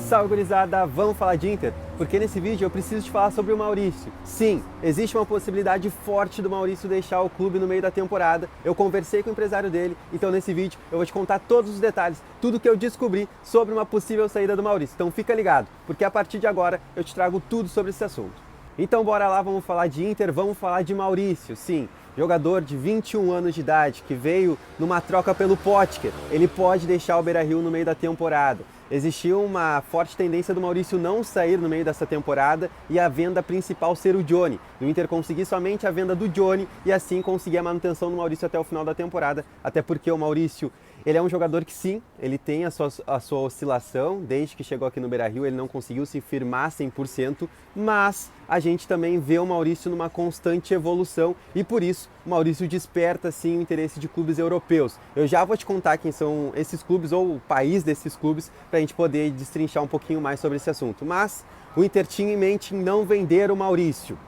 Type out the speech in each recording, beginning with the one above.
Salve, gurizada! Vamos falar de Inter? Porque nesse vídeo eu preciso te falar sobre o Maurício. Sim, existe uma possibilidade forte do Maurício deixar o clube no meio da temporada. Eu conversei com o empresário dele, então nesse vídeo eu vou te contar todos os detalhes, tudo que eu descobri sobre uma possível saída do Maurício. Então fica ligado, porque a partir de agora eu te trago tudo sobre esse assunto. Então bora lá, vamos falar de Inter, vamos falar de Maurício. Sim, jogador de 21 anos de idade que veio numa troca pelo Potker. Ele pode deixar o Beira-Rio no meio da temporada. Existia uma forte tendência do Maurício não sair no meio dessa temporada e a venda principal ser o Johnny. O Inter conseguir somente a venda do Johnny e assim conseguir a manutenção do Maurício até o final da temporada. Até porque o Maurício, ele é um jogador que sim, ele tem a sua oscilação. Desde que chegou aqui no Beira-Rio ele não conseguiu se firmar 100%, mas a gente também vê o Maurício numa constante evolução e por isso o Maurício desperta sim o interesse de clubes europeus. Eu já vou te contar quem são esses clubes ou o país desses clubes para a gente poder destrinchar um pouquinho mais sobre esse assunto. Mas o Inter tinha em mente em não vender o Maurício.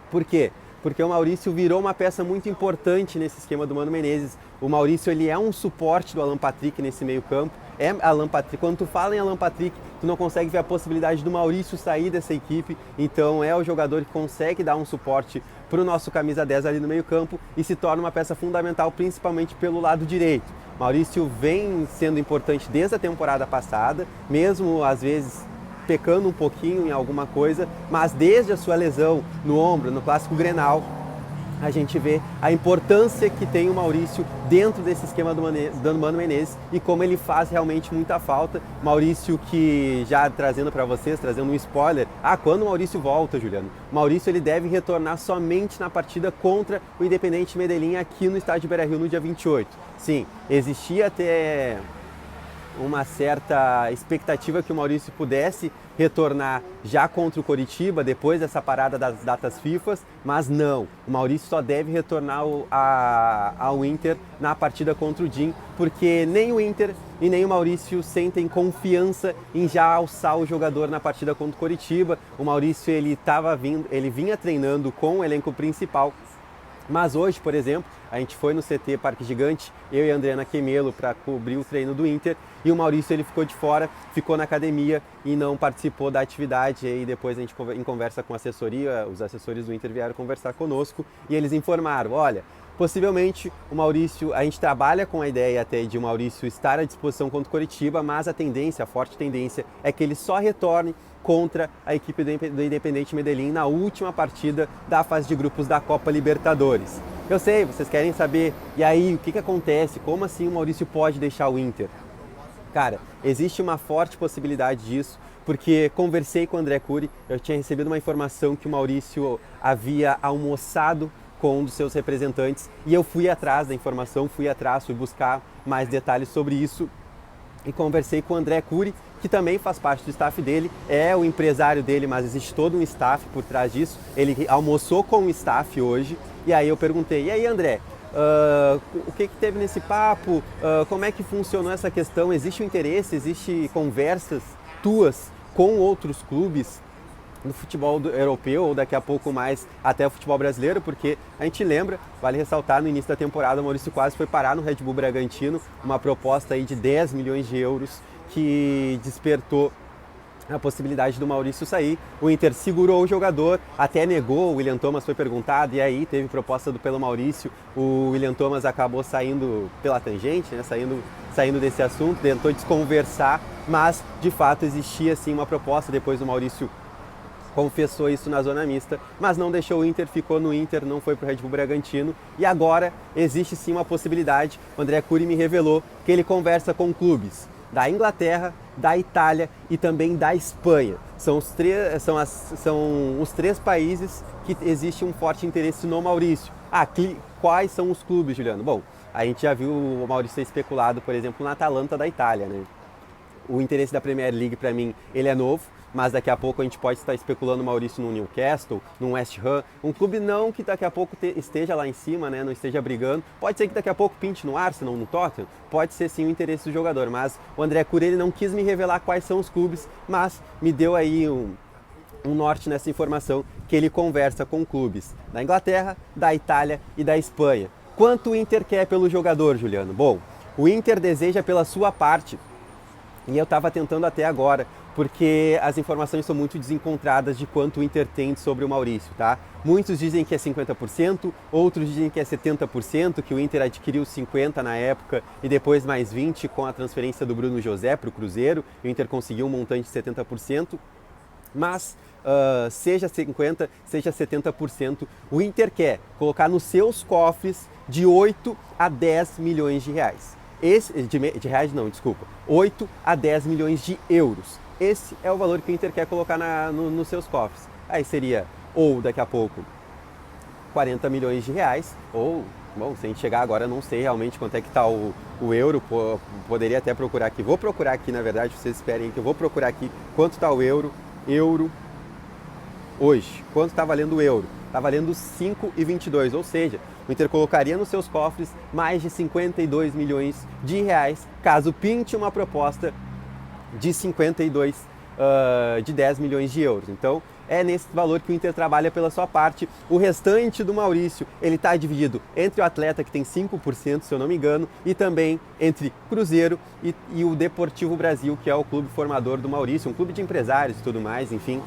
Por quê? Porque o Maurício virou uma peça muito importante nesse esquema do Mano Menezes. O Maurício, ele é um suporte do Alan Patrick nesse meio campo. É Alan Patrick. Quando tu fala em Alan Patrick, tu não consegue ver a possibilidade do Maurício sair dessa equipe. Então é o jogador que consegue dar um suporte para o nosso camisa 10 ali no meio campo e se torna uma peça fundamental, principalmente pelo lado direito. Maurício vem sendo importante desde a temporada passada, mesmo às vezes pecando um pouquinho em alguma coisa, mas desde a sua lesão no ombro, no Clássico Grenal, a gente vê a importância que tem o Maurício dentro desse esquema do Mano Menezes e como ele faz realmente muita falta. Maurício que, já trazendo para vocês, trazendo um spoiler, quando o Maurício volta, Juliano? O Maurício ele deve retornar somente na partida contra o Independente Medellín aqui no estádio Beira-Rio no dia 28. Sim, existia até uma certa expectativa que o Maurício pudesse retornar já contra o Coritiba, depois dessa parada das datas FIFA, mas não, o Maurício só deve retornar ao Inter na partida contra o DIM, porque nem o Inter e nem o Maurício sentem confiança em já alçar o jogador na partida contra o Coritiba. O Maurício ele vinha treinando com o elenco principal, mas hoje, por exemplo, a gente foi no CT Parque Gigante, eu e a Adriana Quemelo, para cobrir o treino do Inter, e o Maurício ele ficou de fora, ficou na academia e não participou da atividade. E aí depois a gente, em conversa com a assessoria, os assessores do Inter vieram conversar conosco e eles informaram, olha, possivelmente o Maurício, a gente trabalha com a ideia até de o Maurício estar à disposição contra o Coritiba, mas a tendência, a forte tendência, é que ele só retorne contra a equipe do Independente Medellín na última partida da fase de grupos da Copa Libertadores. Eu sei, vocês querem saber, e aí, o que acontece? Como assim o Maurício pode deixar o Inter? Cara, existe uma forte possibilidade disso, porque conversei com o André Curi, eu tinha recebido uma informação que o Maurício havia almoçado com um dos seus representantes e eu fui atrás da informação, fui buscar mais detalhes sobre isso e conversei com o André Curi, que também faz parte do staff dele, é o empresário dele, mas existe todo um staff por trás disso. Ele almoçou com o staff hoje e aí eu perguntei, e aí André, o que teve nesse papo, como é que funcionou essa questão, existe um interesse, existe conversas tuas com outros clubes no futebol europeu ou daqui a pouco mais até o futebol brasileiro, porque a gente lembra, vale ressaltar, no início da temporada o Maurício quase foi parar no Red Bull Bragantino, uma proposta aí de 10 milhões de euros que despertou a possibilidade do Maurício sair. O Inter segurou o jogador, até negou, o William Thomas foi perguntado e aí teve proposta pelo Maurício, o William Thomas acabou saindo pela tangente, né? saindo desse assunto, tentou desconversar, mas de fato existia sim uma proposta. Depois o Maurício confessou isso na zona mista, mas não deixou o Inter, ficou no Inter, não foi para o Red Bull Bragantino e agora existe sim uma possibilidade. O André Curi me revelou que ele conversa com clubes da Inglaterra, da Itália e também da Espanha. São os três países que existe um forte interesse no Maurício. Quais são os clubes, Juliano? Bom, a gente já viu o Maurício ser especulado, por exemplo, na Atalanta da Itália, né? O interesse da Premier League, para mim, ele é novo, mas daqui a pouco a gente pode estar especulando o Maurício no Newcastle, no West Ham, um clube não que daqui a pouco esteja lá em cima, né, não esteja brigando. Pode ser que daqui a pouco pinte no Arsenal, no Tottenham, pode ser sim o interesse do jogador, mas o André Curi ele não quis me revelar quais são os clubes, mas me deu aí um norte nessa informação, que ele conversa com clubes da Inglaterra, da Itália e da Espanha. Quanto o Inter quer pelo jogador, Juliano? Bom, o Inter deseja pela sua parte, e eu estava tentando até agora porque as informações são muito desencontradas de quanto o Inter tem sobre o Maurício, tá? Muitos dizem que é 50%, outros dizem que é 70%, que o Inter adquiriu 50% na época e depois mais 20% com a transferência do Bruno José para o Cruzeiro, e o Inter conseguiu um montante de 70%, mas seja 50%, seja 70%, o Inter quer colocar nos seus cofres de 8 a 10 milhões de reais. 8 a 10 milhões de euros. Esse é o valor que o Inter quer colocar nos seus cofres. Aí seria, ou daqui a pouco, 40 milhões de reais, ou, bom, se a gente chegar agora, não sei realmente quanto é que está o euro, poderia até procurar aqui. Vou procurar aqui, na verdade, vocês esperem que eu vou procurar aqui quanto está o euro hoje. Quanto está valendo o euro? Está valendo 5,22, ou seja, o Inter colocaria nos seus cofres mais de 52 milhões de reais, caso pinte uma proposta de 10 milhões de euros. Então, é nesse valor que o Inter trabalha pela sua parte. O restante do Maurício, ele está dividido entre o atleta, que tem 5%, se eu não me engano, e também entre Cruzeiro e o Deportivo Brasil, que é o clube formador do Maurício, um clube de empresários e tudo mais, enfim.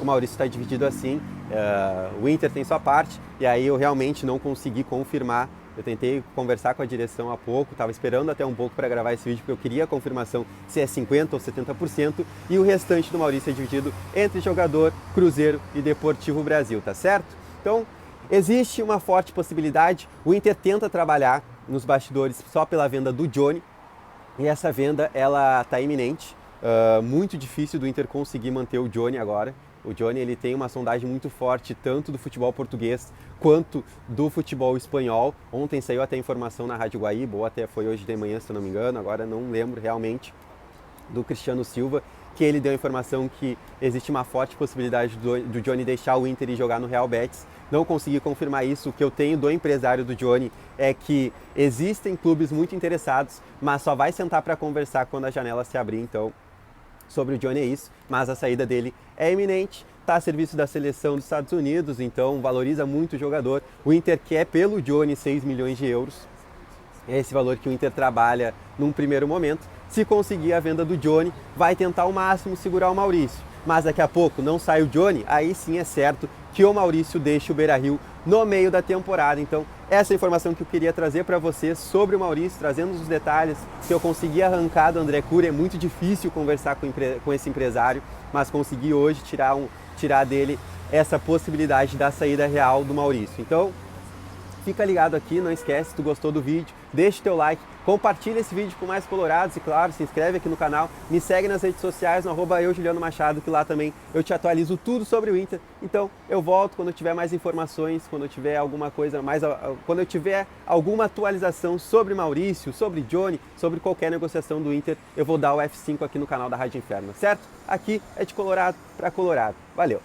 O Maurício está dividido assim, o Inter tem sua parte, e aí eu realmente não consegui confirmar. Eu tentei conversar com a direção há pouco, estava esperando até um pouco para gravar esse vídeo, porque eu queria a confirmação se é 50% ou 70%, e o restante do Maurício é dividido entre jogador, Cruzeiro e Deportivo Brasil, tá certo? Então, existe uma forte possibilidade, o Inter tenta trabalhar nos bastidores só pela venda do Johnny, e essa venda, ela está iminente, muito difícil do Inter conseguir manter o Johnny agora. O Johnny, ele tem uma sondagem muito forte, tanto do futebol português quanto do futebol espanhol. Ontem saiu até informação na Rádio Guaíba, ou até foi hoje de manhã, se eu não me engano, agora não lembro realmente, do Cristiano Silva, que ele deu a informação que existe uma forte possibilidade do Johnny deixar o Inter e jogar no Real Betis. Não consegui confirmar isso. O que eu tenho do empresário do Johnny é que existem clubes muito interessados, mas só vai sentar para conversar quando a janela se abrir. Então, sobre o Johnny é isso, mas a saída dele é iminente, está a serviço da seleção dos Estados Unidos, então valoriza muito o jogador. O Inter quer pelo Johnny 6 milhões de euros, é esse valor que o Inter trabalha num primeiro momento. Se conseguir a venda do Johnny, vai tentar ao máximo segurar o Maurício, mas daqui a pouco não sai o Johnny, aí sim é certo que o Maurício deixa o Beira-Rio no meio da temporada. Então, essa é a informação que eu queria trazer para vocês sobre o Maurício, trazendo os detalhes que eu consegui arrancar do André Cury. É muito difícil conversar com esse empresário, mas consegui hoje tirar dele essa possibilidade da saída real do Maurício. Então, fica ligado aqui, não esquece, se tu gostou do vídeo, deixa o teu like, compartilha esse vídeo com mais colorados e, claro, se inscreve aqui no canal, me segue nas redes sociais, no @eu_Juliano_Machado, que lá também eu te atualizo tudo sobre o Inter. Então, eu volto quando eu tiver mais informações, quando eu tiver alguma coisa mais, quando eu tiver alguma atualização sobre Maurício, sobre Johnny, sobre qualquer negociação do Inter, eu vou dar o F5 aqui no canal da Rádio Inferno, certo? Aqui é de Colorado para Colorado. Valeu!